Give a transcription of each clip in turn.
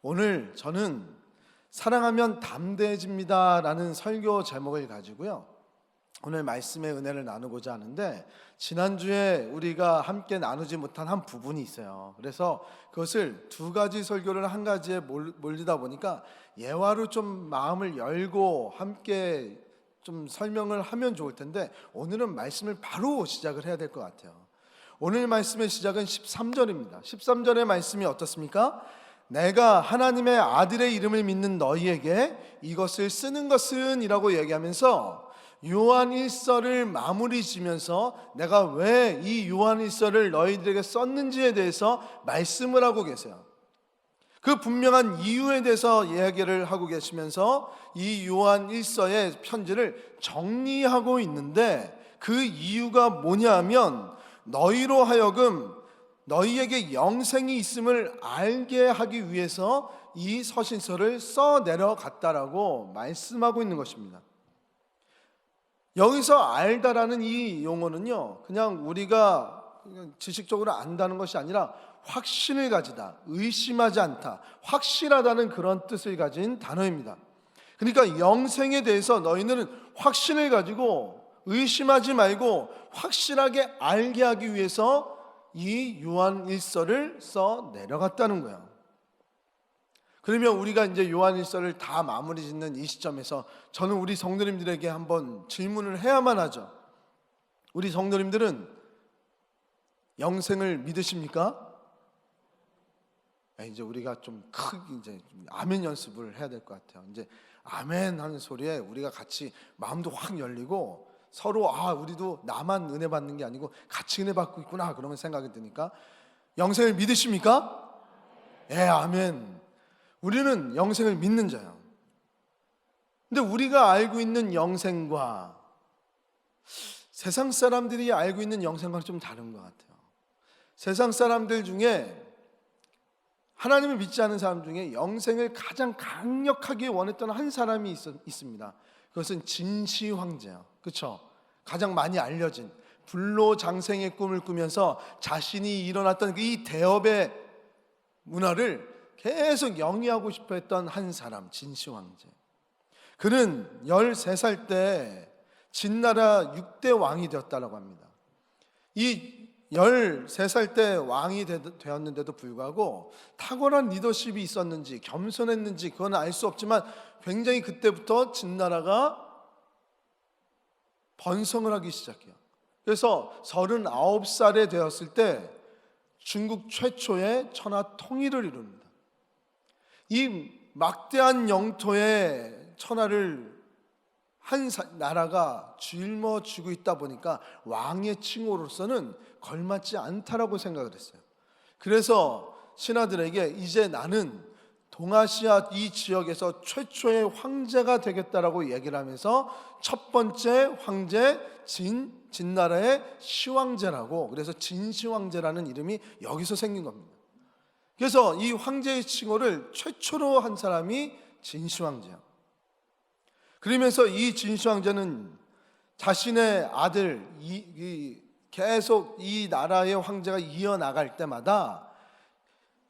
오늘 저는 사랑하면 담대해집니다 라는 설교 제목을 가지고요, 오늘 말씀의 은혜를 나누고자 하는데, 지난주에 우리가 함께 나누지 못한 한 부분이 있어요. 그래서 그것을 두 가지 설교를 한 가지에 몰리다 보니까 예화로 좀 마음을 열고 함께 좀 설명을 하면 좋을 텐데, 오늘은 말씀을 바로 시작을 해야 될 것 같아요. 오늘 말씀의 시작은 13절입니다 13절의 말씀이 어떻습니까? 내가 하나님의 아들의 이름을 믿는 너희에게 이것을 쓰는 것은 이라고 얘기하면서 요한 1서를 마무리 지면서 내가 왜 이 요한 1서를 너희들에게 썼는지에 대해서 말씀을 하고 계세요. 그 분명한 이유에 대해서 이야기를 하고 계시면서 이 요한 1서의 편지를 정리하고 있는데, 그 이유가 뭐냐 하면 너희로 하여금 너희에게 영생이 있음을 알게 하기 위해서 이 서신서를 써 내려갔다라고 말씀하고 있는 것입니다. 여기서 알다라는 이 용어는요, 그냥 우리가 지식적으로 안다는 것이 아니라 확신을 가지다, 의심하지 않다, 확실하다는 그런 뜻을 가진 단어입니다. 그러니까 영생에 대해서 너희는 확신을 가지고 의심하지 말고 확실하게 알게 하기 위해서 이 요한 1서를 써 내려갔다는 거예요. 그러면 우리가 이제 요한 1서를 다 마무리 짓는 이 시점에서 저는 우리 성도님들에게 한번 질문을 해야만 하죠. 우리 성도님들은 영생을 믿으십니까? 이제 우리가 좀 크게 이제 아멘 연습을 해야 될 것 같아요. 이제 아멘 하는 소리에 우리가 같이 마음도 확 열리고, 서로 우리도 나만 은혜 받는 게 아니고 같이 은혜 받고 있구나, 그러면 생각이 드니까, 영생을 믿으십니까? 예, 아멘. 우리는 영생을 믿는 자예요. 근데 우리가 알고 있는 영생과 세상 사람들이 알고 있는 영생과는 좀 다른 것 같아요. 세상 사람들 중에, 하나님을 믿지 않은 사람 중에 영생을 가장 강력하게 원했던 한 사람이 있습니다. 그것은 진시 황제예요. 그렇죠? 가장 많이 알려진 불로장생의 꿈을 꾸면서 자신이 일어났던 이 대업의 문화를 계속 영위하고 싶어 했던 한 사람, 진시 황제. 그는 13살 때 진나라 6대 왕이 되었다고 합니다. 이 13살 때 왕이 되었는데도 불구하고 탁월한 리더십이 있었는지 겸손했는지 그건 알 수 없지만, 굉장히 그때부터 진나라가 번성을 하기 시작해요. 그래서 39살에 되었을 때 중국 최초의 천하 통일을 이룹니다. 이 막대한 영토의 천하를 한 나라가 짊어지고 있다 보니까 왕의 칭호로서는 걸맞지 않다라고 생각을 했어요. 그래서 신하들에게 이제 나는 동아시아 이 지역에서 최초의 황제가 되겠다라고 얘기를 하면서 첫 번째 황제 진나라의 시황제라고, 그래서 진시황제라는 이름이 여기서 생긴 겁니다. 그래서 이 황제의 칭호를 최초로 한 사람이 진시황제예요. 그러면서 이 진시황제는 자신의 아들, 계속 이 나라의 황제가 이어나갈 때마다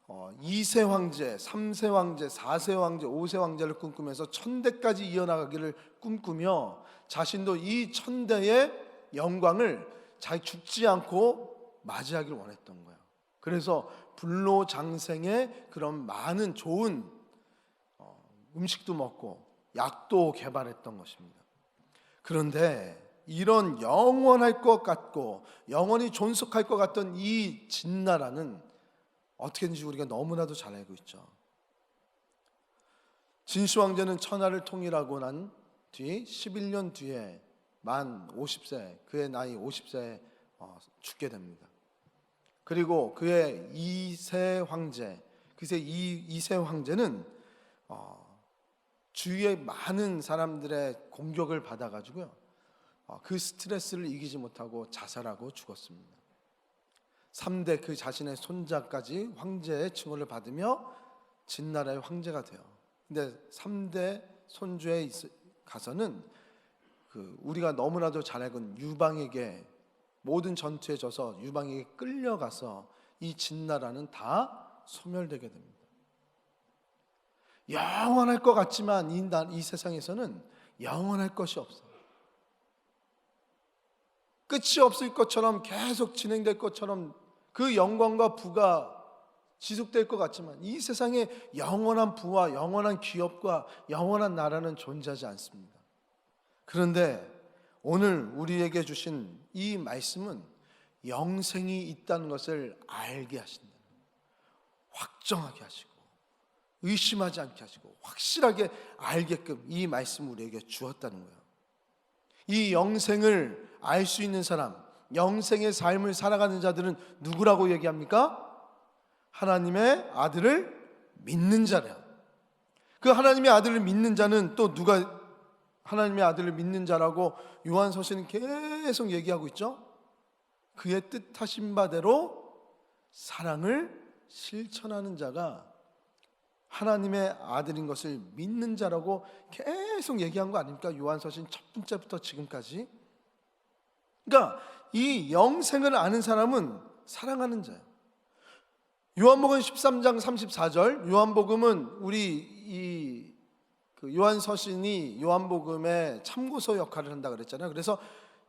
2세 황제, 3세 황제, 4세 황제, 5세 황제를 꿈꾸면서 1000대까지 이어나가기를 꿈꾸며, 자신도 이 1000대의 영광을 자기 죽지 않고 맞이하기를 원했던 거예요. 그래서 불로장생의 그런 많은 좋은 음식도 먹고 약도 개발했던 것입니다. 그런데 이런 영원할 것 같고 영원히 존속할 것 같던 이 진나라는 어떻게 된지 우리가 너무나도 잘 알고 있죠. 진시 황제는 천하를 통일하고 난 뒤 11년 뒤에 만 50세, 그의 나이 50세에 죽게 됩니다. 그리고 그의 2세 황제, 그새 2세 황제는 주위의 많은 사람들의 공격을 받아가지고요, 그 스트레스를 이기지 못하고 자살하고 죽었습니다. 3대 그 자신의 손자까지 황제의 칭호를 받으며 진나라의 황제가 돼요. 근데 3대 손주에 가서는 우리가 너무나도 잘 알고 있는 유방에게, 모든 전투에 져서 유방에게 끌려가서 이 진나라는 다 소멸되게 됩니다. 영원할 것 같지만 이 세상에서는 영원할 것이 없어. 끝이 없을 것처럼 계속 진행될 것처럼 그 영광과 부가 지속될 것 같지만 이 세상에 영원한 부와 영원한 기업과 영원한 나라는 존재하지 않습니다. 그런데 오늘 우리에게 주신 이 말씀은 영생이 있다는 것을 알게 하신다. 확정하게 하시고 의심하지 않게 하시고 확실하게 알게끔 이 말씀을 우리에게 주었다는 거예요. 이 영생을 알 수 있는 사람, 영생의 삶을 살아가는 자들은 누구라고 얘기합니까? 하나님의 아들을 믿는 자래요. 그 하나님의 아들을 믿는 자는 또 누가 하나님의 아들을 믿는 자라고 요한서신은 계속 얘기하고 있죠. 그의 뜻하신 바대로 사랑을 실천하는 자가 하나님의 아들인 것을 믿는 자라고 계속 얘기한 거 아닙니까? 요한서신 첫 번째부터 지금까지. 그러니까 이 영생을 아는 사람은 사랑하는 자예요. 요한복음 13장 34절, 요한복음은 우리 요한서신이 요한복음의 참고서 역할을 한다 그랬잖아요. 그래서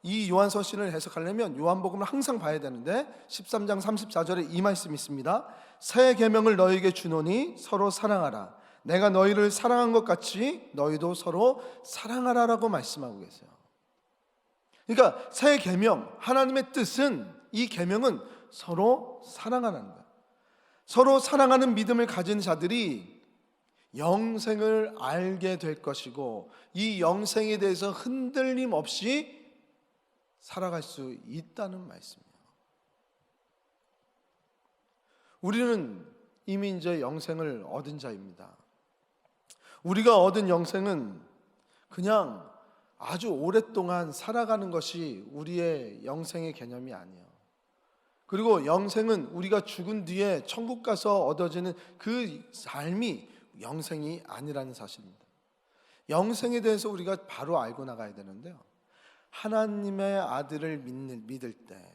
이 요한서신을 해석하려면 요한복음을 항상 봐야 되는데 13장 34절에 이 말씀이 있습니다. 새 계명을 너희에게 주노니 서로 사랑하라. 내가 너희를 사랑한 것 같이 너희도 서로 사랑하라라고 말씀하고 계세요. 그러니까 새 계명, 하나님의 뜻은, 이 계명은 서로 사랑하는 거예요. 서로 사랑하는 믿음을 가진 자들이 영생을 알게 될 것이고 이 영생에 대해서 흔들림 없이 살아갈 수 있다는 말씀이에요. 우리는 이미 이제 영생을 얻은 자입니다. 우리가 얻은 영생은 그냥 아주 오랫동안 살아가는 것이 우리의 영생의 개념이 아니에요. 그리고 영생은 우리가 죽은 뒤에 천국 가서 얻어지는 그 삶이 영생이 아니라는 사실입니다. 영생에 대해서 우리가 바로 알고 나가야 되는데요, 하나님의 아들을 믿을 때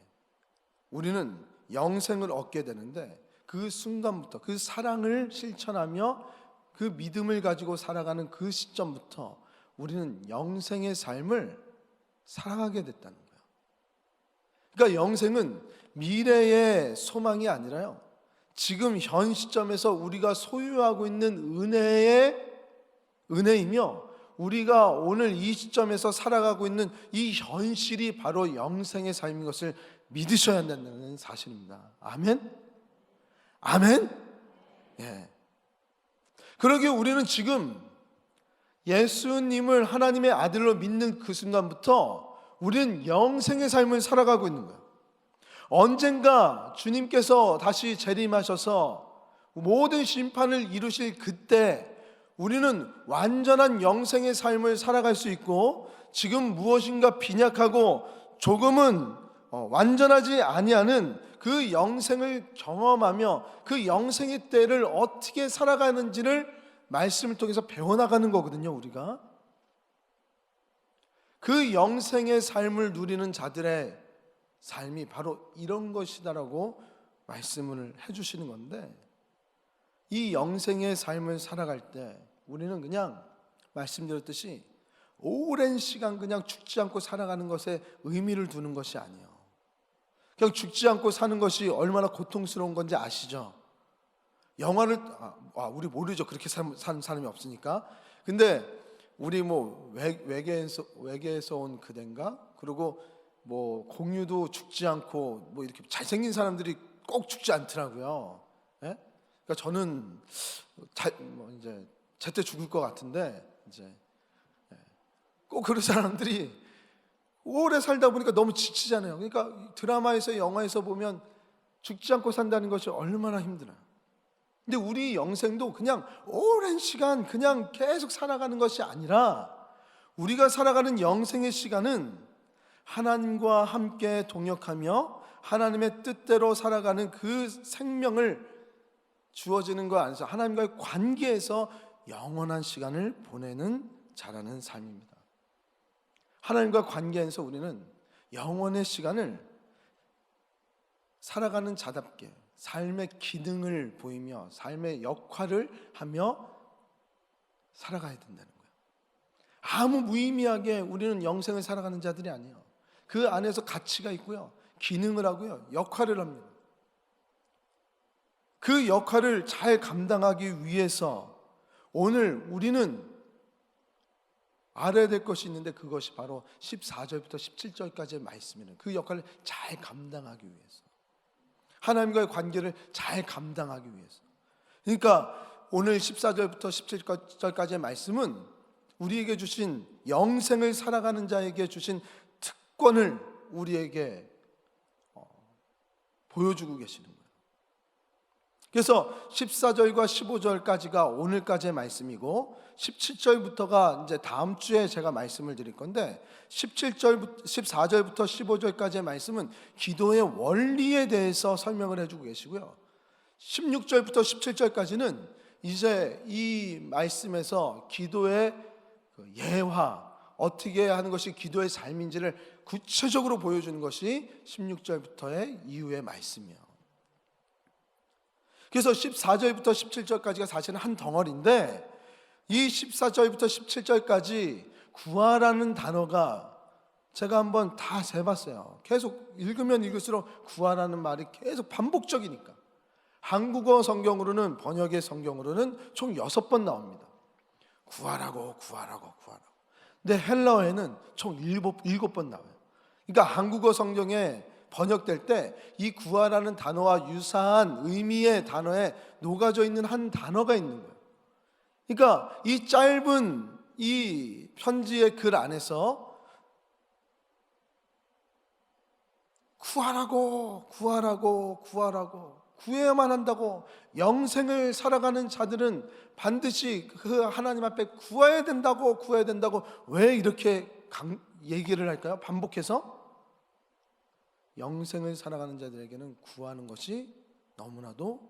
우리는 영생을 얻게 되는데 그 순간부터 그 사랑을 실천하며 그 믿음을 가지고 살아가는 그 시점부터 우리는 영생의 삶을 살아가게 됐다는 거예요. 그러니까 영생은 미래의 소망이 아니라요, 지금 현 시점에서 우리가 소유하고 있는 은혜이며 우리가 오늘 이 시점에서 살아가고 있는 이 현실이 바로 영생의 삶인 것을 믿으셔야 한다는 사실입니다. 아멘? 아멘? 예. 그러기에 우리는 지금 예수님을 하나님의 아들로 믿는 그 순간부터 우리는 영생의 삶을 살아가고 있는 거예요. 언젠가 주님께서 다시 재림하셔서 모든 심판을 이루실 그때 우리는 완전한 영생의 삶을 살아갈 수 있고, 지금 무엇인가 빈약하고 조금은 완전하지 아니하는 그 영생을 경험하며 그 영생의 때를 어떻게 살아가는지를 말씀을 통해서 배워나가는 거거든요. 우리가 그 영생의 삶을 누리는 자들의 삶이 바로 이런 것이다라고 말씀을 해주시는 건데, 이 영생의 삶을 살아갈 때 우리는 그냥 말씀드렸듯이 오랜 시간 그냥 죽지 않고 살아가는 것에 의미를 두는 것이 아니에요. 그냥 죽지 않고 사는 것이 얼마나 고통스러운 건지 아시죠? 영화를 우리 모르죠. 그렇게 사는 사람이 없으니까. 근데 우리 뭐 외계에서 온 그댄가, 그리고 뭐 공유도 죽지 않고 뭐 이렇게 잘생긴 사람들이 꼭 죽지 않더라고요. 예? 그러니까 저는 이제 제때 죽을 것 같은데 이제 꼭 그런 사람들이 오래 살다 보니까 너무 지치잖아요. 그러니까 드라마에서 영화에서 보면 죽지 않고 산다는 것이 얼마나 힘들어요. 근데 우리 영생도 그냥 오랜 시간 그냥 계속 살아가는 것이 아니라 우리가 살아가는 영생의 시간은 하나님과 함께 동역하며 하나님의 뜻대로 살아가는 그 생명을 주어지는 것 안에서 하나님과의 관계에서 영원한 시간을 보내는 자라는 삶입니다. 하나님과 관계에서 우리는 영원의 시간을 살아가는 자답게 삶의 기능을 보이며 삶의 역할을 하며 살아가야 된다는 거예요. 아무 무의미하게 우리는 영생을 살아가는 자들이 아니에요. 그 안에서 가치가 있고요, 기능을 하고요, 역할을 합니다. 그 역할을 잘 감당하기 위해서 오늘 우리는 알아야 될 것이 있는데, 그것이 바로 14절부터 17절까지의 말씀이에요. 그 역할을 잘 감당하기 위해서, 하나님과의 관계를 잘 감당하기 위해서. 그러니까 오늘 14절부터 17절까지의 말씀은 우리에게 주신, 영생을 살아가는 자에게 주신 특권을 우리에게 보여주고 계시는 거예요. 그래서 14절과 15절까지가 오늘까지의 말씀이고, 17절부터가 이제 다음 주에 제가 말씀을 드릴 건데, 14절부터 15절까지의 말씀은 기도의 원리에 대해서 설명을 해주고 계시고요, 16절부터 17절까지는 이제 이 말씀에서 기도의 예화, 어떻게 하는 것이 기도의 삶인지를 구체적으로 보여주는 것이 16절부터의 이후의 말씀이에요. 그래서 14절부터 17절까지가 사실은 한 덩어리인데, 이 14절부터 17절까지 구하라는 단어가 제가 한번 다 세봤어요. 계속 읽으면 읽을수록 구하라는 말이 계속 반복적이니까. 한국어 성경으로는, 번역의 성경으로는 총 6번 나옵니다. 구하라고 구하라고 구하라고. 근데 헬라어에는 총 7번 나와요. 그러니까 한국어 성경에 번역될 때 이 구하라는 단어와 유사한 의미의 단어에 녹아져 있는 한 단어가 있는 거예요. 그러니까 이 짧은 이 편지의 글 안에서 구하라고 구하라고 구하라고, 구해야만 한다고, 영생을 살아가는 자들은 반드시 그 하나님 앞에 구해야 된다고 구해야 된다고, 왜 이렇게 얘기를 할까요? 반복해서 영생을 살아가는 자들에게는 구하는 것이 너무나도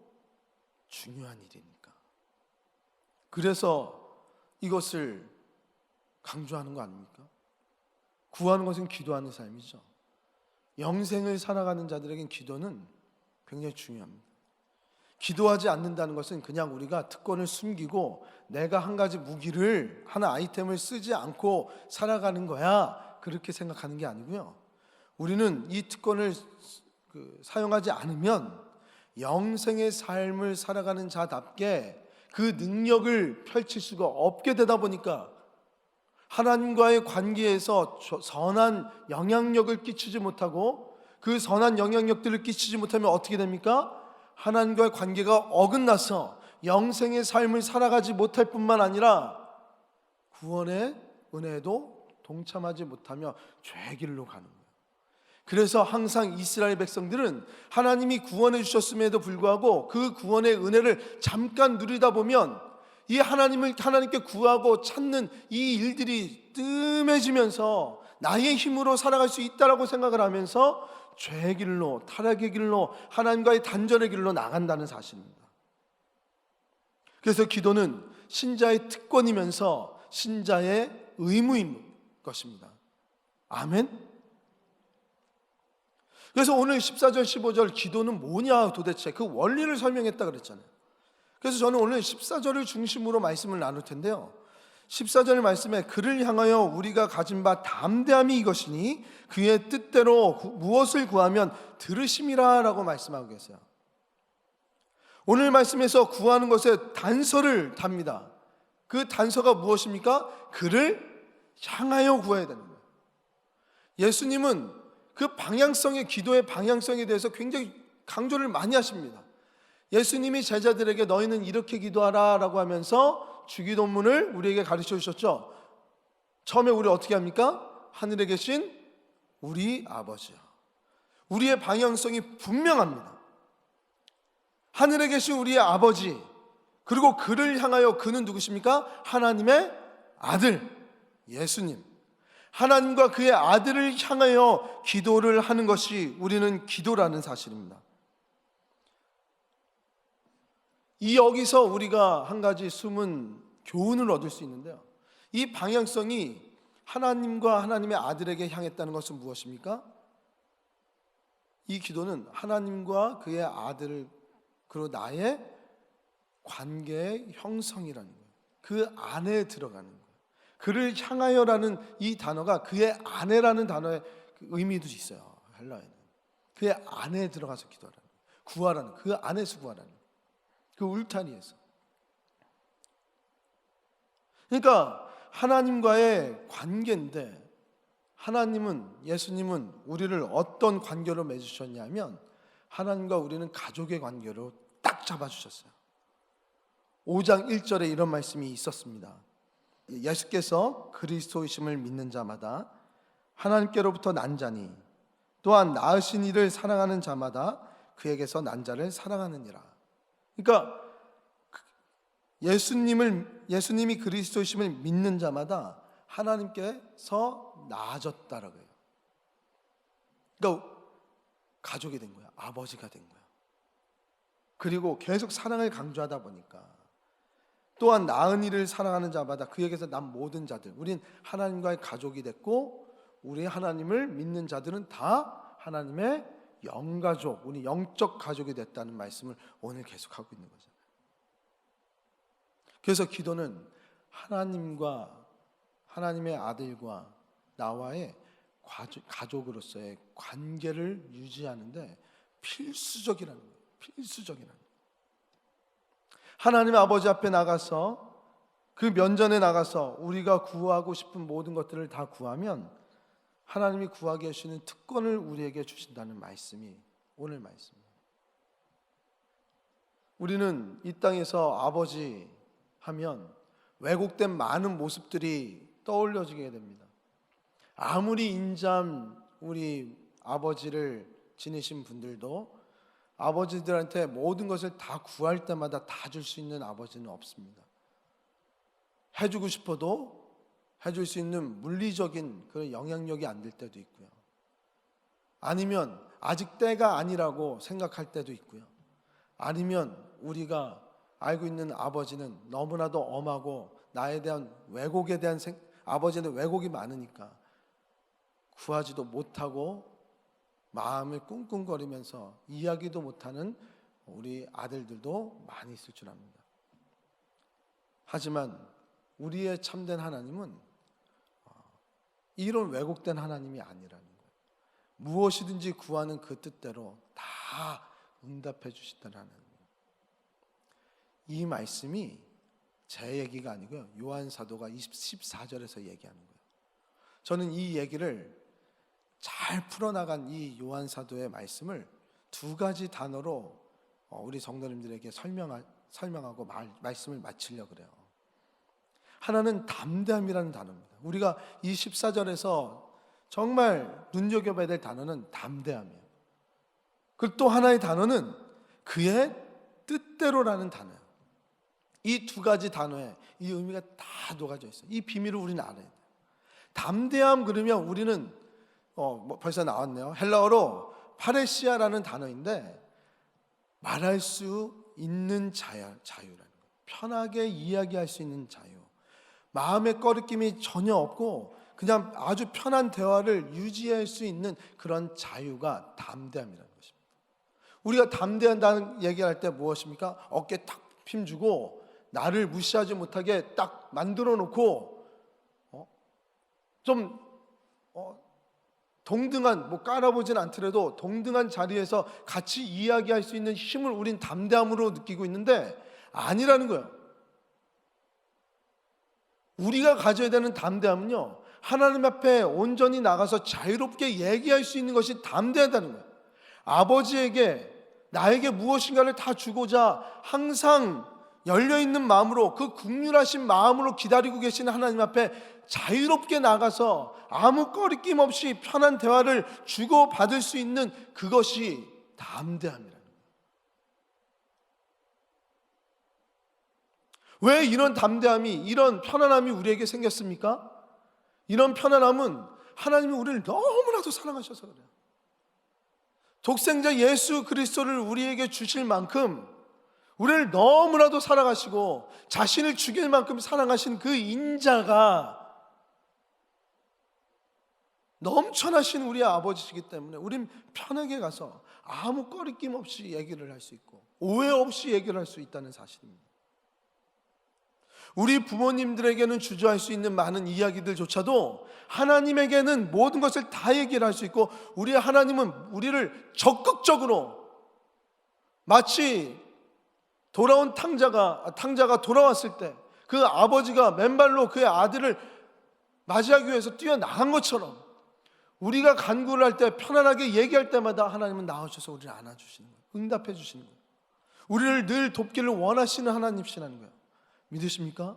중요한 일이니까. 그래서 이것을 강조하는 거 아닙니까? 구하는 것은 기도하는 삶이죠. 영생을 살아가는 자들에겐 기도는 굉장히 중요합니다. 기도하지 않는다는 것은 그냥 우리가 특권을 숨기고 내가 한 가지 무기를, 하나 아이템을 쓰지 않고 살아가는 거야, 그렇게 생각하는 게 아니고요, 우리는 이 특권을 사용하지 않으면 영생의 삶을 살아가는 자답게 그 능력을 펼칠 수가 없게 되다 보니까 하나님과의 관계에서 선한 영향력을 끼치지 못하고, 그 선한 영향력들을 끼치지 못하면 어떻게 됩니까? 하나님과의 관계가 어긋나서 영생의 삶을 살아가지 못할 뿐만 아니라 구원의 은혜에도 동참하지 못하며 죄의 길로 가는 거예요. 그래서 항상 이스라엘 백성들은 하나님이 구원해 주셨음에도 불구하고 그 구원의 은혜를 잠깐 누리다 보면 이 하나님께 구하고 찾는 이 일들이 뜸해지면서 나의 힘으로 살아갈 수 있다라고 생각을 하면서 죄의 길로, 타락의 길로, 하나님과의 단절의 길로 나간다는 사실입니다. 그래서 기도는 신자의 특권이면서 신자의 의무인 것입니다. 아멘. 그래서 오늘 14절 15절 기도는 뭐냐, 도대체 그 원리를 설명했다 그랬잖아요. 그래서 저는 오늘 14절을 중심으로 말씀을 나눌 텐데요, 14절 말씀에 그를 향하여 우리가 가진 바 담대함이 이것이니 그의 뜻대로 무엇을 구하면 들으심이라 라고 말씀하고 계세요. 오늘 말씀에서 구하는 것에 단서를 답니다. 그 단서가 무엇입니까? 그를 향하여 구해야 되는 거예요. 예수님은 그 방향성의, 기도의 방향성에 대해서 굉장히 강조를 많이 하십니다. 예수님이 제자들에게 너희는 이렇게 기도하라 라고 하면서 주기도문을 우리에게 가르쳐 주셨죠. 처음에 우리 어떻게 합니까? 하늘에 계신 우리 아버지요. 우리의 방향성이 분명합니다. 하늘에 계신 우리의 아버지, 그리고 그를 향하여, 그는 누구십니까? 하나님의 아들 예수님. 하나님과 그의 아들을 향하여 기도를 하는 것이 우리는 기도라는 사실입니다. 여기서 우리가 한 가지 숨은 교훈을 얻을 수 있는데요, 이 방향성이 하나님과 하나님의 아들에게 향했다는 것은 무엇입니까? 이 기도는 하나님과 그의 아들, 그리고 나의 관계의 형성이라는 거예요. 그 안에 들어가는 거예요. 그를 향하여라는 이 단어가 그의 안에라는 단어의 의미도 있어요. 헬라어에는 그의 안에 들어가서 기도하라는, 구하라는, 그 안에서 구하라는, 그 울타리에서. 그러니까 하나님과의 관계인데, 하나님은, 예수님은 우리를 어떤 관계로 맺으셨냐면 하나님과 우리는 가족의 관계로 딱 잡아주셨어요. 5장 1절에 이런 말씀이 있었습니다. 예수께서 그리스도이심을 믿는 자마다 하나님께로부터 난 자니 또한 낳으신 이를 사랑하는 자마다 그에게서 난 자를 사랑하느니라. 그러니까 예수님이 그리스도이심을 믿는 자마다 하나님께서 낳아졌다라고 해요. 그러니까 가족이 된 거야. 아버지가 된 거야. 그리고 계속 사랑을 강조하다 보니까 또한 낳은 이를 사랑하는 자마다 그에게서 난 모든 자들, 우린 하나님과의 가족이 됐고, 우리 하나님을 믿는 자들은 다 하나님의 영가족, 우리 영적 가족이 됐다는 말씀을 오늘 계속하고 있는 거잖아요. 그래서 기도는 하나님과, 하나님의 아들과 나와의 가족으로서의 관계를 유지하는데 필수적이라는 거예요. 필수적이라는 거예요. 하나님 아버지 앞에 나가서, 그 면전에 나가서 우리가 구하고 싶은 모든 것들을 다 구하면 하나님이 구하게 하시는 특권을 우리에게 주신다는 말씀이 오늘 말씀입니다. 우리는 이 땅에서 아버지 하면 왜곡된 많은 모습들이 떠올려지게 됩니다. 아무리 인자한 우리 아버지를 지니신 분들도 아버지들한테 모든 것을 다 구할 때마다 다 줄 수 있는 아버지는 없습니다. 해주고 싶어도 해줄 수 있는 물리적인 그런 영향력이 안 될 때도 있고요. 아니면 아직 때가 아니라고 생각할 때도 있고요. 아니면 우리가 알고 있는 아버지는 너무나도 엄하고 나에 대한 왜곡에 대한 아버지는 왜곡이 많으니까 구하지도 못하고 마음을 꿍꿍거리면서 이야기도 못하는 우리 아들들도 많이 있을 줄 압니다. 하지만 우리의 참된 하나님은 이런 왜곡된 하나님이 아니라는 거예요. 무엇이든지 구하는 그 뜻대로 다 응답해 주신다는 하나님. 이 말씀이 제 얘기가 아니고요, 요한 사도가 14절에서 얘기하는 거예요. 저는 이 얘기를 잘 풀어나간 이 요한 사도의 말씀을 두 가지 단어로 우리 성도님들에게 설명하고 말씀을 마치려고 그래요. 하나는 담대함이라는 단어입니다. 우리가 이 14절에서 정말 눈여겨봐야 될 단어는 담대함이에요. 그리고 또 하나의 단어는 그의 뜻대로라는 단어예요. 이 두 가지 단어에 이 의미가 다 녹아져 있어요. 이 비밀을 우리는 알아야 돼요. 담대함 그러면 우리는 벌써 나왔네요. 헬라어로 파레시아라는 단어인데 말할 수 있는 자유라는 거예요. 편하게 이야기할 수 있는 자유. 마음의 꺼리낌이 전혀 없고 그냥 아주 편한 대화를 유지할 수 있는 그런 자유가 담대함이라는 것입니다. 우리가 담대한다는 얘기할 때 무엇입니까? 어깨 탁 힘주고 나를 무시하지 못하게 딱 만들어 놓고 좀 동등한, 깔아보진 않더라도 동등한 자리에서 같이 이야기할 수 있는 힘을 우린 담대함으로 느끼고 있는데 아니라는 거예요. 우리가 가져야 되는 담대함은요, 하나님 앞에 온전히 나가서 자유롭게 얘기할 수 있는 것이 담대하다는 거예요. 아버지에게 나에게 무엇인가를 다 주고자 항상 열려있는 마음으로, 그 긍휼하신 마음으로 기다리고 계시는 하나님 앞에 자유롭게 나가서 아무 꺼리낌 없이 편한 대화를 주고받을 수 있는 그것이 담대함이라는 거예요. 왜 이런 담대함이, 이런 편안함이 우리에게 생겼습니까? 이런 편안함은 하나님이 우리를 너무나도 사랑하셔서 그래요. 독생자 예수 그리스도를 우리에게 주실 만큼 우리를 너무나도 사랑하시고 자신을 죽일 만큼 사랑하신 그 인자가 넘쳐나신 우리의 아버지시기 때문에 우린 편하게 가서 아무 꺼리낌 없이 얘기를 할 수 있고 오해 없이 얘기를 할 수 있다는 사실입니다. 우리 부모님들에게는 주저할 수 있는 많은 이야기들조차도 하나님에게는 모든 것을 다 얘기를 할 수 있고, 우리 하나님은 우리를 적극적으로, 마치 돌아온 탕자가 돌아왔을 때 그 아버지가 맨발로 그의 아들을 맞이하기 위해서 뛰어나간 것처럼, 우리가 간구를 할 때, 편안하게 얘기할 때마다 하나님은 나오셔서 우리를 안아주시는 거예요. 응답해 주시는 거예요. 우리를 늘 돕기를 원하시는 하나님이시라는 거예요. 믿으십니까?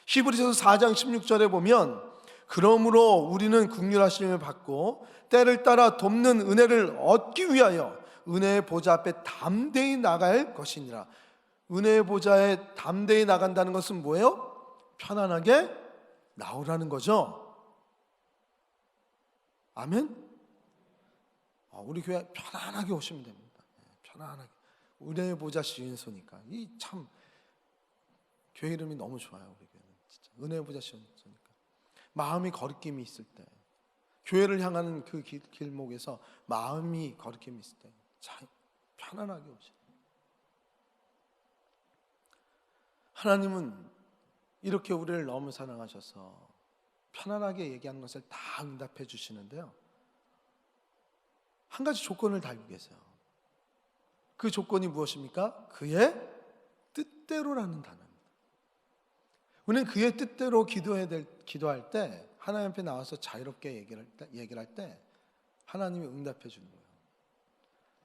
히브리서 4장 16절에 보면, 그러므로 우리는 긍휼하심을 받고 때를 따라 돕는 은혜를 얻기 위하여 은혜의 보좌 앞에 담대히 나갈 것이니라. 은혜의 보좌에 담대히 나간다는 것은 뭐예요? 편안하게 나오라는 거죠. 아멘? 우리 교회 편안하게 오시면 됩니다. 편안하게. 은혜의 보좌 시인소니까. 이 참 교회 이름이 너무 좋아요. 우리 교회는 진짜 은혜의 보좌 시인소니까. 마음이 거리낌이 있을 때, 교회를 향하는 그 길목에서 마음이 거리낌이 있을 때 참 편안하게 오시는. 하나님은 이렇게 우리를 너무 사랑하셔서 편안하게 얘기하는 것을 다 응답해 주시는데요, 한 가지 조건을 달고 계세요. 그 조건이 무엇입니까? 그의 뜻대로라는 단어입니다. 우리는 그의 뜻대로 기도할 때, 하나님 앞에 나와서 자유롭게 얘기를 할 때 하나님이 응답해 주는 거예요.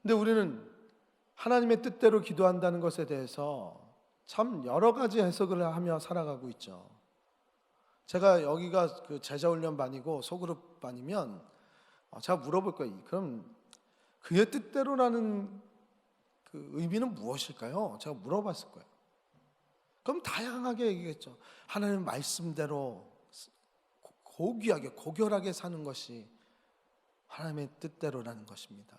근데 우리는 하나님의 뜻대로 기도한다는 것에 대해서 참 여러 가지 해석을 하며 살아가고 있죠. 제가 여기가 그 제자훈련반이고 소그룹반이면 제가 물어볼 거예요. 그럼 그의 뜻대로라는 그 의미는 무엇일까요? 제가 물어봤을 거예요. 그럼 다양하게 얘기했죠. 하나님 말씀대로 고귀하게 고결하게 사는 것이 하나님의 뜻대로라는 것입니다.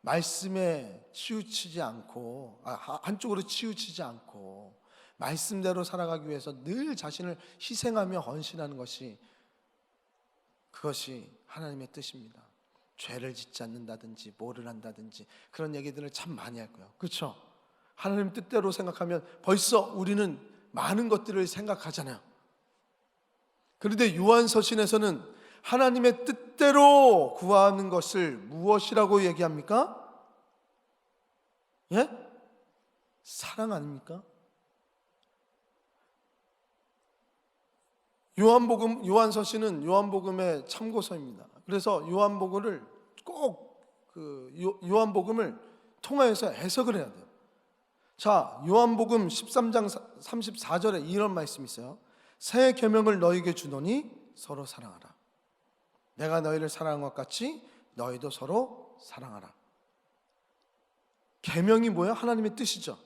말씀에 치우치지 않고, 한쪽으로 치우치지 않고 말씀대로 살아가기 위해서 늘 자신을 희생하며 헌신하는 것이, 그것이 하나님의 뜻입니다. 죄를 짓지 않는다든지 뭐를 한다든지 그런 얘기들을 참 많이 할 거예요. 그렇죠? 하나님 뜻대로 생각하면 벌써 우리는 많은 것들을 생각하잖아요. 그런데 요한서신에서는 하나님의 뜻대로 구하는 것을 무엇이라고 얘기합니까? 예? 사랑 아닙니까? 요한서신은 요한복음의 참고서입니다. 그래서 요한복음을 꼭 요한복음을 통하여서 해석을 해야 돼요. 자, 요한복음 13장 34절에 이런 말씀이 있어요. 새 계명을 너희에게 주노니 서로 사랑하라. 내가 너희를 사랑한 것 같이 너희도 서로 사랑하라. 계명이 뭐예요? 하나님의 뜻이죠.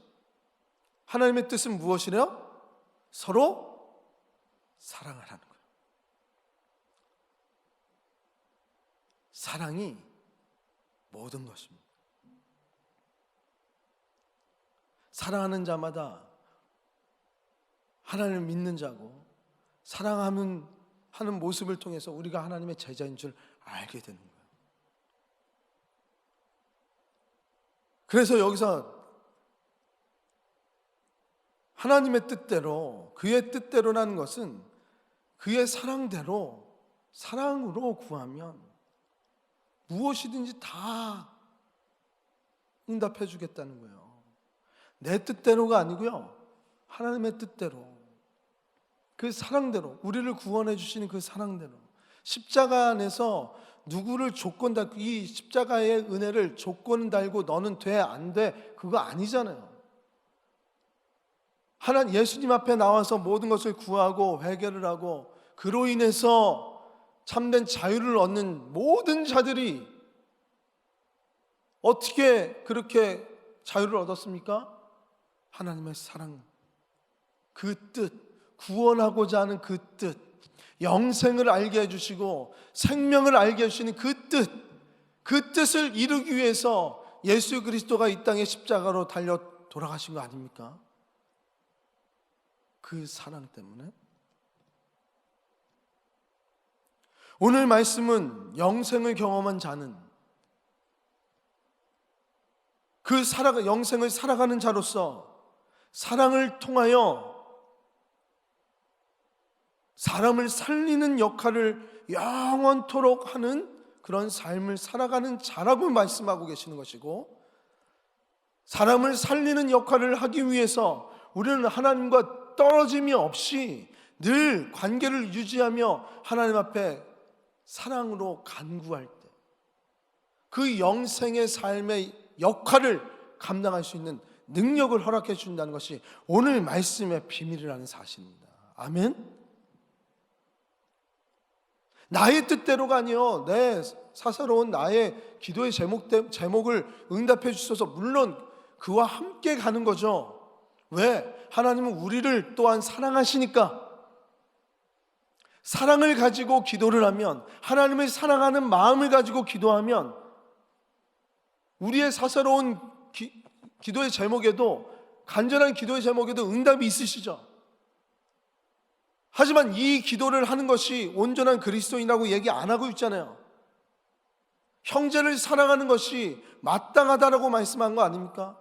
하나님의 뜻은 무엇이래요? 서로 사랑하라는 거예요. 사랑이 모든 것입니다. 사랑하는 자마다 하나님을 믿는 자고, 사랑하는 모습을 통해서 우리가 하나님의 제자인 줄 알게 되는 거예요. 그래서 여기서 하나님의 뜻대로, 그의 뜻대로라는 것은 그의 사랑대로, 사랑으로 구하면 무엇이든지 다 응답해 주겠다는 거예요. 내 뜻대로가 아니고요, 하나님의 뜻대로, 그 사랑대로, 우리를 구원해 주시는 그 사랑대로. 십자가 안에서 누구를 조건 달고, 이 십자가의 은혜를 조건 달고 너는 돼 안 돼 그거 아니잖아요. 하나님 예수님 앞에 나와서 모든 것을 구하고 회개를 하고 그로 인해서 참된 자유를 얻는 모든 자들이 어떻게 그렇게 자유를 얻었습니까? 하나님의 사랑, 그 뜻, 구원하고자 하는 그 뜻, 영생을 알게 해주시고 생명을 알게 해주시는 그 뜻, 그 뜻을 이루기 위해서 예수 그리스도가 이 땅에 십자가로 달려 돌아가신 거 아닙니까? 그 사랑 때문에. 오늘 말씀은 영생을 경험한 자는, 그 영생을 살아가는 자로서 사랑을 통하여 사람을 살리는 역할을 영원토록 하는 그런 삶을 살아가는 자라고 말씀하고 계시는 것이고, 사람을 살리는 역할을 하기 위해서 우리는 하나님과 떨어짐이 없이 늘 관계를 유지하며 하나님 앞에 사랑으로 간구할 때 그 영생의 삶의 역할을 감당할 수 있는 능력을 허락해 준다는 것이 오늘 말씀의 비밀이라는 사실입니다. 아멘. 나의 뜻대로가 아니요, 내 사사로운 나의 기도의 제목을 응답해 주셔서 물론 그와 함께 가는 거죠. 왜? 하나님은 우리를 또한 사랑하시니까. 사랑을 가지고 기도를 하면, 하나님을 사랑하는 마음을 가지고 기도하면 우리의 사사로운 기도의 제목에도, 간절한 기도의 제목에도 응답이 있으시죠. 하지만 이 기도를 하는 것이 온전한 그리스도인이라고 얘기 안 하고 있잖아요. 형제를 사랑하는 것이 마땅하다라고 말씀한 거 아닙니까?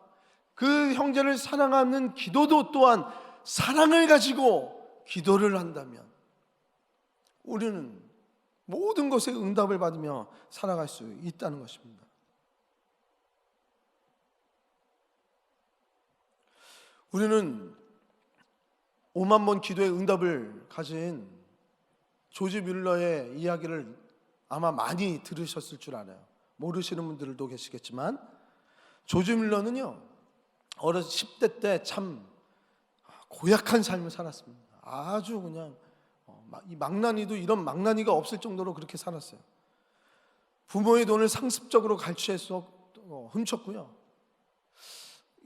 그 형제를 사랑하는 기도도 또한 사랑을 가지고 기도를 한다면 우리는 모든 것에 응답을 받으며 살아갈 수 있다는 것입니다. 우리는 5만 번 기도의 응답을 가진 조지 뮬러의 이야기를 아마 많이 들으셨을 줄 알아요. 모르시는 분들도 계시겠지만, 조지 뮬러는요, 어려서 10대 때 참 고약한 삶을 살았습니다. 아주 그냥 이 망나니도 이런 망나니가 없을 정도로 그렇게 살았어요. 부모의 돈을 상습적으로 갈취해서 훔쳤고요.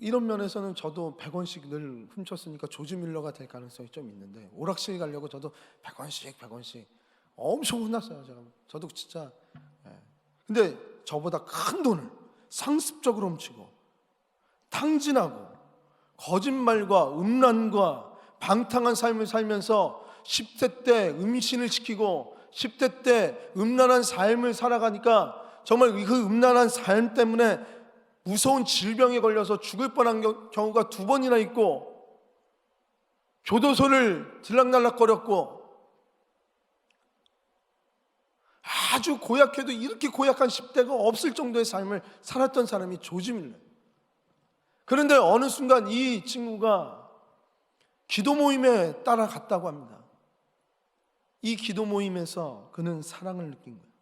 이런 면에서는 저도 100원씩 늘 훔쳤으니까 조지 뮬러가 될 가능성이 좀 있는데, 오락실 가려고 저도 100원씩 엄청 혼났어요. 저도 진짜. 근데 저보다 큰 돈을 상습적으로 훔치고 탕진하고 거짓말과 음란과 방탕한 삶을 살면서 10대 때 음신을 지키고 10대 때 음란한 삶을 살아가니까 정말 그 음란한 삶 때문에 무서운 질병에 걸려서 죽을 뻔한 경우가 2번이나 있고, 교도소를 들락날락거렸고, 아주 고약해도 이렇게 고약한 10대가 없을 정도의 삶을 살았던 사람이 조지 뮬러. 그런데 어느 순간 이 친구가 기도 모임에 따라갔다고 합니다. 이 기도 모임에서 그는 사랑을 느낀 거예요.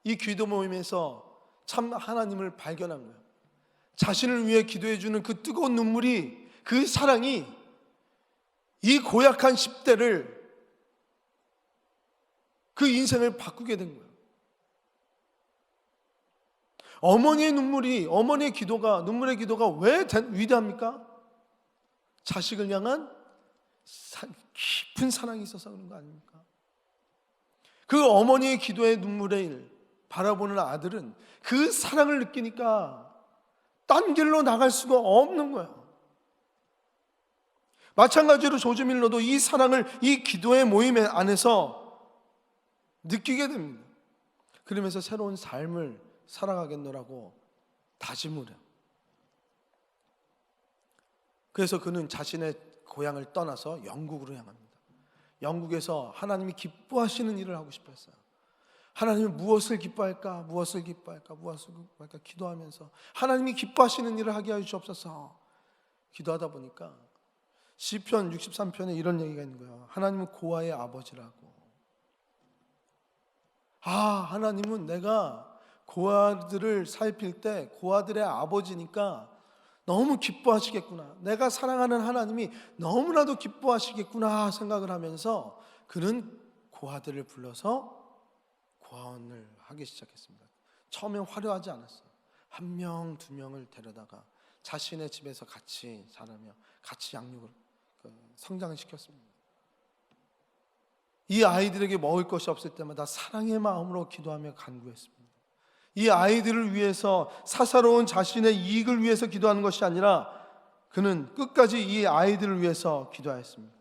이 기도 모임에서 참 하나님을 발견한 거예요. 자신을 위해 기도해 주는 그 뜨거운 눈물이, 그 사랑이 이 고약한 10대를, 그 인생을 바꾸게 된 거예요. 어머니의 눈물이, 어머니의 기도가, 눈물의 기도가 왜 위대합니까? 자식을 향한 깊은 사랑이 있어서 그런 거 아닙니까? 그 어머니의 기도의 눈물을 바라보는 아들은 그 사랑을 느끼니까 딴 길로 나갈 수가 없는 거예요. 마찬가지로 조지 뮬러도 이 사랑을 이 기도의 모임 안에서 느끼게 됩니다. 그러면서 새로운 삶을 살아가겠노라고 다짐을 해요. 그래서 그는 자신의 고향을 떠나서 영국으로 향합니다. 영국에서 하나님이 기뻐하시는 일을 하고 싶어 했어요. 하나님은 무엇을 기뻐할까? 무엇을 기뻐할까? 무엇을 기뻐할까? 기도하면서 하나님이 기뻐하시는 일을 하게 하여 주옵소서. 기도하다 보니까 시편 63편에 이런 얘기가 있는 거예요. 하나님은 고아의 아버지라고. 하나님은 내가 고아들을 살필 때 고아들의 아버지니까 너무 기뻐하시겠구나. 내가 사랑하는 하나님이 너무나도 기뻐하시겠구나 생각을 하면서 그는 고아들을 불러서 고아원을 하기 시작했습니다. 처음엔 화려하지 않았어요. 1명, 2명을 데려다가 자신의 집에서 같이 자라며 같이 양육을 성장을 시켰습니다. 이 아이들에게 먹을 것이 없을 때마다 사랑의 마음으로 기도하며 간구했습니다. 이 아이들을 위해서 사사로운 자신의 이익을 위해서 기도하는 것이 아니라 그는 끝까지 이 아이들을 위해서 기도하였습니다.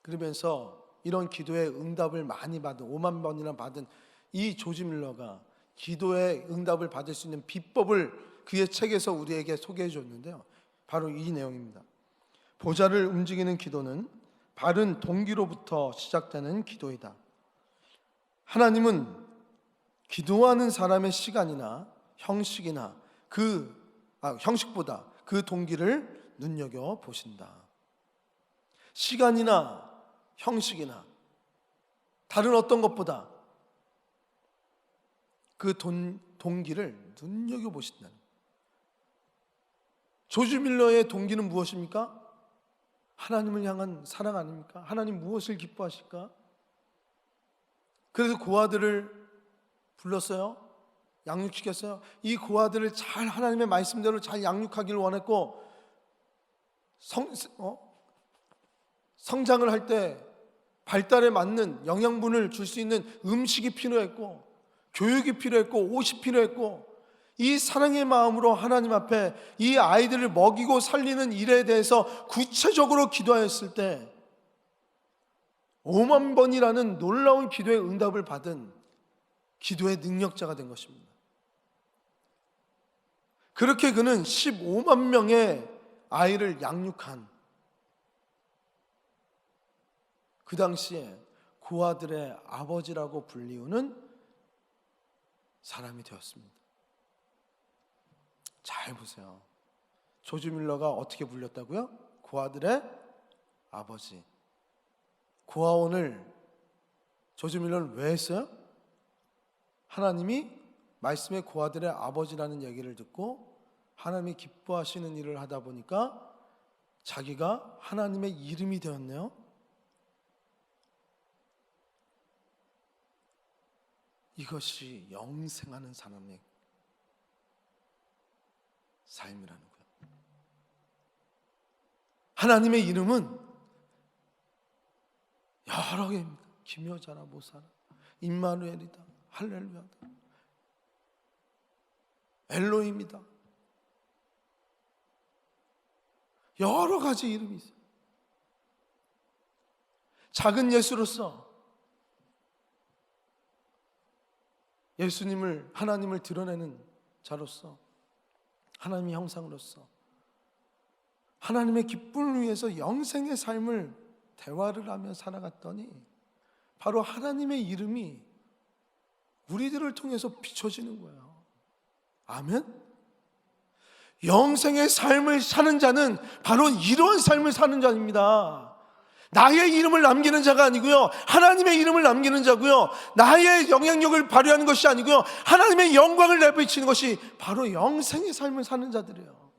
그러면서 이런 기도의 응답을 많이 받은 5만 번이나 받은 이 조지 뮬러가 기도의 응답을 받을 수 있는 비법을 그의 책에서 우리에게 소개해 줬는데요, 바로 이 내용입니다. 보좌를 움직이는 기도는 바른 동기로부터 시작되는 기도이다. 하나님은 기도하는 사람의 시간이나 형식이나 형식보다 그 동기를 눈여겨 보신다. 시간이나 형식이나 다른 어떤 것보다 그 동기를 눈여겨 보신다는. 조지 밀러의 동기는 무엇입니까? 하나님을 향한 사랑 아닙니까? 하나님 무엇을 기뻐하실까? 그래서 고아들을 불렀어요. 양육시켰어요. 이 고아들을 잘 하나님의 말씀대로 잘 양육하기를 원했고, 성장을 할 때 발달에 맞는 영양분을 줄 수 있는 음식이 필요했고, 교육이 필요했고, 옷이 필요했고, 이 사랑의 마음으로 하나님 앞에 이 아이들을 먹이고 살리는 일에 대해서 구체적으로 기도하였을 때 5만 번이라는 놀라운 기도의 응답을 받은 기도의 능력자가 된 것입니다. 그렇게 그는 15만 명의 아이를 양육한, 그 당시에 고아들의 아버지라고 불리우는 사람이 되었습니다. 잘 보세요. 조지 밀러가 어떻게 불렸다고요? 고아들의 아버지. 고아원을 조지 밀러는 왜 했어요? 하나님이 말씀의 고아들의 아버지라는 얘기를 듣고 하나님이 기뻐하시는 일을 하다 보니까 자기가 하나님의 이름이 되었네요. 이것이 영생하는 사람의 삶이라는 거예요. 하나님의 이름은 여러 개입니다. 기묘자라 모사라, 임마누엘이다, 할렐루야다, 엘로힘이다. 여러 가지 이름이 있어요. 작은 예수로서 예수님을, 하나님을 드러내는 자로서, 하나님의 형상으로서 하나님의 기쁨을 위해서 영생의 삶을 대화를 하며 살아갔더니 바로 하나님의 이름이 우리들을 통해서 비춰지는 거예요. 아멘? 영생의 삶을 사는 자는 바로 이러한 삶을 사는 자입니다. 나의 이름을 남기는 자가 아니고요, 하나님의 이름을 남기는 자고요, 나의 영향력을 발휘하는 것이 아니고요, 하나님의 영광을 내비치는 것이 바로 영생의 삶을 사는 자들이에요.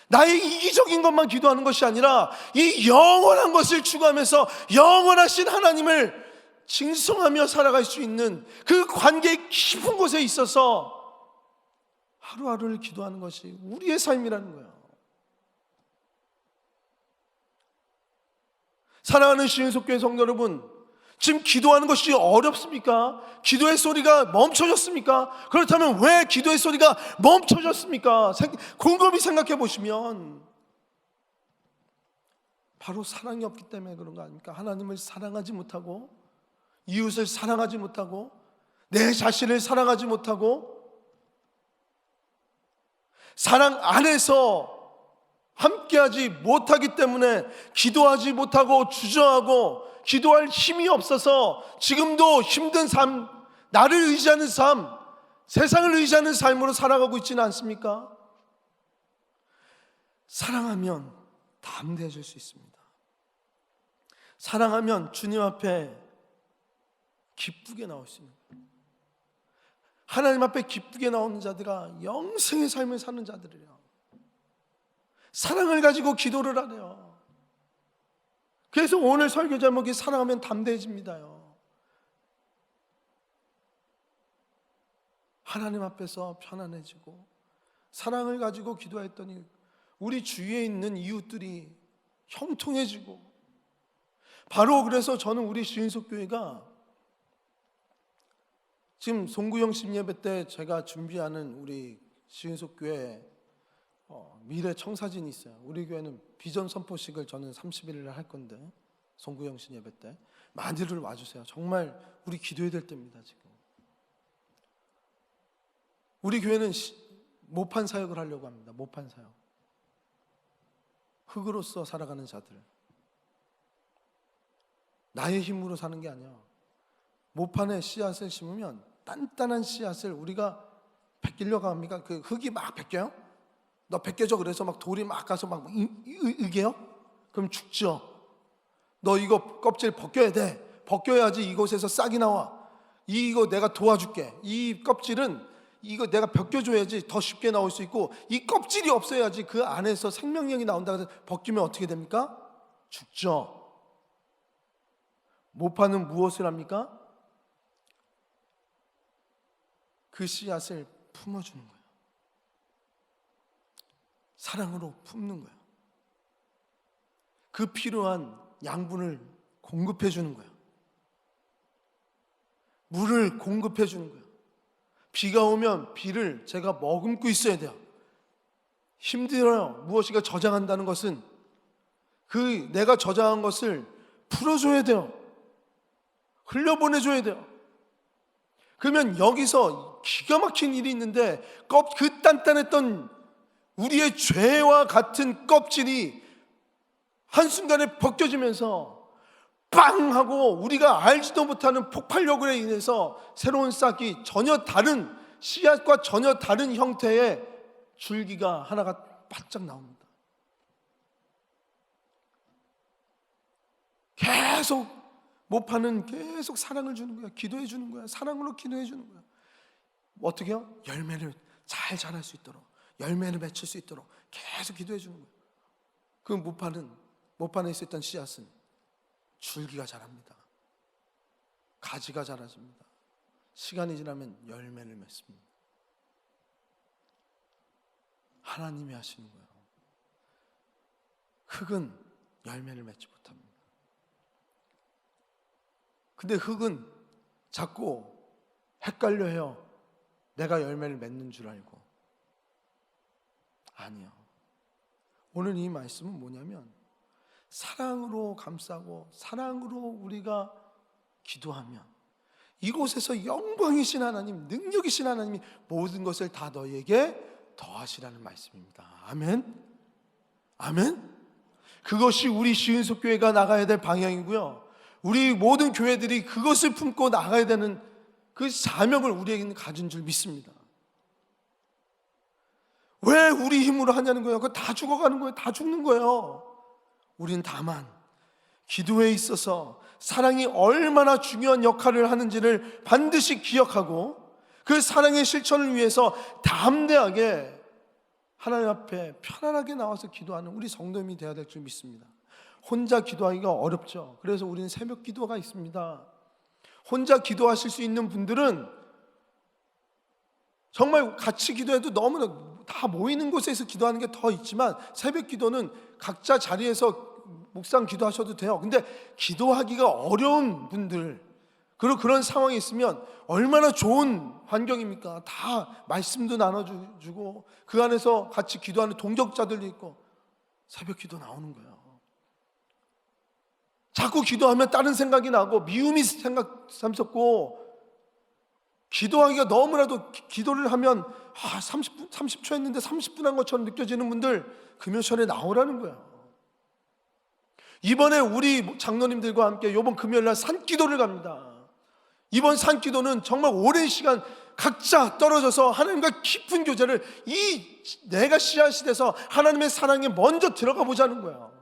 나의 이기적인 것만 기도하는 것이 아니라 이 영원한 것을 추구하면서 영원하신 하나님을 징송하며 살아갈 수 있는 그 관계의 깊은 곳에 있어서 하루하루를 기도하는 것이 우리의 삶이라는 거예요. 사랑하는 시흥속교회 성도 여러분, 지금 기도하는 것이 어렵습니까? 기도의 소리가 멈춰졌습니까? 그렇다면 왜 기도의 소리가 멈춰졌습니까? 곰곰이 생각해 보시면 바로 사랑이 없기 때문에 그런 거 아닙니까? 하나님을 사랑하지 못하고, 이웃을 사랑하지 못하고, 내 자신을 사랑하지 못하고, 사랑 안에서 함께하지 못하기 때문에 기도하지 못하고 주저하고 기도할 힘이 없어서 지금도 힘든 삶, 나를 의지하는 삶, 세상을 의지하는 삶으로 살아가고 있지는 않습니까? 사랑하면 담대해질 수 있습니다. 사랑하면 주님 앞에 기쁘게 나올 수 있는, 하나님 앞에 기쁘게 나오는 자들아 영생의 삶을 사는 자들이에요. 사랑을 가지고 기도를 하래요. 그래서 오늘 설교 제목이 사랑하면 담대해집니다요. 하나님 앞에서 편안해지고 사랑을 가지고 기도했더니 우리 주위에 있는 이웃들이 형통해지고, 바로 그래서 저는 우리 시흥속교회가 지금 송구영 심예배 때 제가 준비하는 우리 시흥속교회 미래 청사진이 있어요. 우리 교회는 비전 선포식을 저는 30일 날 할 건데, 송구영 신예배 때 많이들 와주세요. 정말 우리 기도해야 될 때입니다. 지금 우리 교회는 모판 사역을 하려고 합니다. 모판 사역. 흙으로서 살아가는 자들, 나의 힘으로 사는 게 아니야. 모판에 씨앗을 심으면 단단한 씨앗을 우리가 베끼려고 합니까? 그 흙이 막 베껴요? 너 베껴줘. 그래서 막 돌이 막 가서 막 으게요? 그럼 죽죠. 너 이거 껍질 벗겨야 돼. 벗겨야지 이곳에서 싹이 나와. 이거 내가 도와줄게. 이 껍질은 이거 내가 벗겨줘야지 더 쉽게 나올 수 있고, 이 껍질이 없어야지 그 안에서 생명력이 나온다. 그래서 벗기면 어떻게 됩니까? 죽죠. 모판은 무엇을 합니까? 그 씨앗을 품어주는 거예요. 사랑으로 품는 거예요. 그 필요한 양분을 공급해 주는 거예요. 물을 공급해 주는 거예요. 비가 오면 비를 제가 머금고 있어야 돼요. 힘들어요. 무엇인가 저장한다는 것은 그 내가 저장한 것을 풀어줘야 돼요. 흘려보내줘야 돼요. 그러면 여기서 기가 막힌 일이 있는데, 그 단단했던 우리의 죄와 같은 껍질이 한순간에 벗겨지면서 빵 하고 우리가 알지도 못하는 폭발력으로 인해서 새로운 싹이 전혀 다른 씨앗과 전혀 다른 형태의 줄기가 하나가 바짝 나옵니다. 계속 모판은 계속 사랑을 주는 거야. 기도해 주는 거야. 사랑으로 기도해 주는 거야. 어떻게 해요? 열매를 잘 자랄 수 있도록, 열매를 맺힐 수 있도록 계속 기도해 주는 거예요. 그 모판에 있었던 씨앗은 줄기가 자랍니다. 가지가 자라집니다. 시간이 지나면 열매를 맺습니다. 하나님이 하시는 거예요. 흙은 열매를 맺지 못합니다. 근데 흙은 자꾸 헷갈려해요. 내가 열매를 맺는 줄 알고. 아니요. 오늘 이 말씀은 뭐냐면, 사랑으로 감싸고 사랑으로 우리가 기도하면 이곳에서 영광이신 하나님, 능력이신 하나님이 모든 것을 다 너희에게 더하시라는 말씀입니다. 아멘. 아멘. 그것이 우리 시은속교회가 나가야 될 방향이고요, 우리 모든 교회들이 그것을 품고 나가야 되는 그 사명을 우리에게는 가진 줄 믿습니다. 왜 우리 힘으로 하냐는 거예요. 그거 다 죽어가는 거예요. 다 죽는 거예요. 우리는 다만 기도에 있어서 사랑이 얼마나 중요한 역할을 하는지를 반드시 기억하고, 그 사랑의 실천을 위해서 담대하게 하나님 앞에 편안하게 나와서 기도하는 우리 성도님이 되어야 될 줄 믿습니다. 혼자 기도하기가 어렵죠. 그래서 우리는 새벽 기도가 있습니다. 혼자 기도하실 수 있는 분들은 정말 같이 기도해도 너무나 다 모이는 곳에서 기도하는 게 더 있지만, 새벽 기도는 각자 자리에서 묵상 기도하셔도 돼요. 근데 기도하기가 어려운 분들, 그리고 그런 상황이 있으면 얼마나 좋은 환경입니까? 다 말씀도 나눠주고 그 안에서 같이 기도하는 동역자들도 있고 새벽 기도 나오는 거예요. 자꾸 기도하면 다른 생각이 나고 미움이 샘솟고, 기도하기가 너무나도 기도를 하면 30초 했는데 30분 한 것처럼 느껴지는 분들 금요일에 나오라는 거예요. 이번에 우리 장로님들과 함께 이번 금요일날 산기도를 갑니다. 이번 산기도는 정말 오랜 시간 각자 떨어져서 하나님과 깊은 교제를, 내가 씨앗이 돼서 하나님의 사랑에 먼저 들어가 보자는 거예요.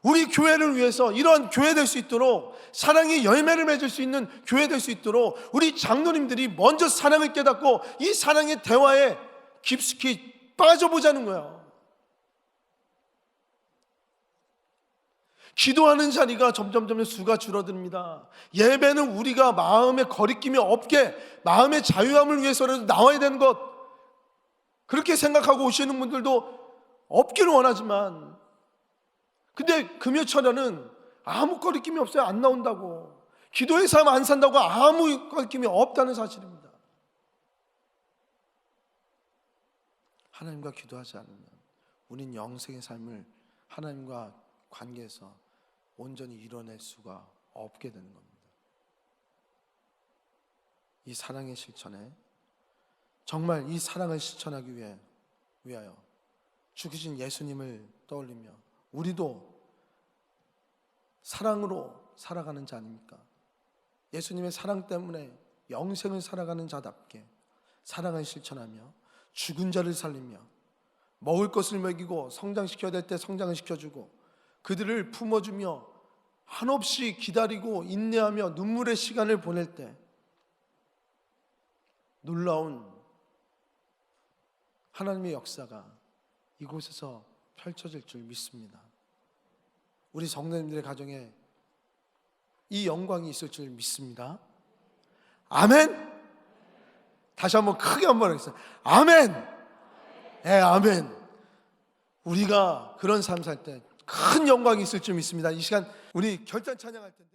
우리 교회를 위해서 이러한 교회 될 수 있도록, 사랑의 열매를 맺을 수 있는 교회 될 수 있도록 우리 장로님들이 먼저 사랑을 깨닫고 이 사랑의 대화에 깊숙이 빠져보자는 거예요. 기도하는 자리가 점점 수가 줄어듭니다. 예배는 우리가 마음의 거리낌이 없게, 마음의 자유함을 위해서라도 나와야 되는 것, 그렇게 생각하고 오시는 분들도 없기를 원하지만, 근데 금요철에는 아무 거리낌이 없어요. 안 나온다고. 기도의 삶 안 산다고 아무 거리낌이 없다는 사실입니다. 하나님과 기도하지 않으면 우린 영생의 삶을 하나님과 관계에서 온전히 이뤄낼 수가 없게 되는 겁니다. 이 사랑의 실천에, 정말 이 사랑을 실천하기 위하여 죽으신 예수님을 떠올리며 우리도 사랑으로 살아가는 자 아닙니까? 예수님의 사랑 때문에 영생을 살아가는 자답게 사랑을 실천하며 죽은 자를 살리며 먹을 것을 먹이고 성장시켜야 될 때 성장을 시켜주고 그들을 품어주며 한없이 기다리고 인내하며 눈물의 시간을 보낼 때 놀라운 하나님의 역사가 이곳에서 펼쳐질 줄 믿습니다. 우리 성도님들의 가정에 이 영광이 있을 줄 믿습니다. 아멘. 다시 한번 크게 한번 하겠습니다. 아멘. 네, 아멘. 우리가 그런 삶 살 때 큰 영광이 있을 줄 믿습니다. 이 시간 우리 결단 찬양할 텐데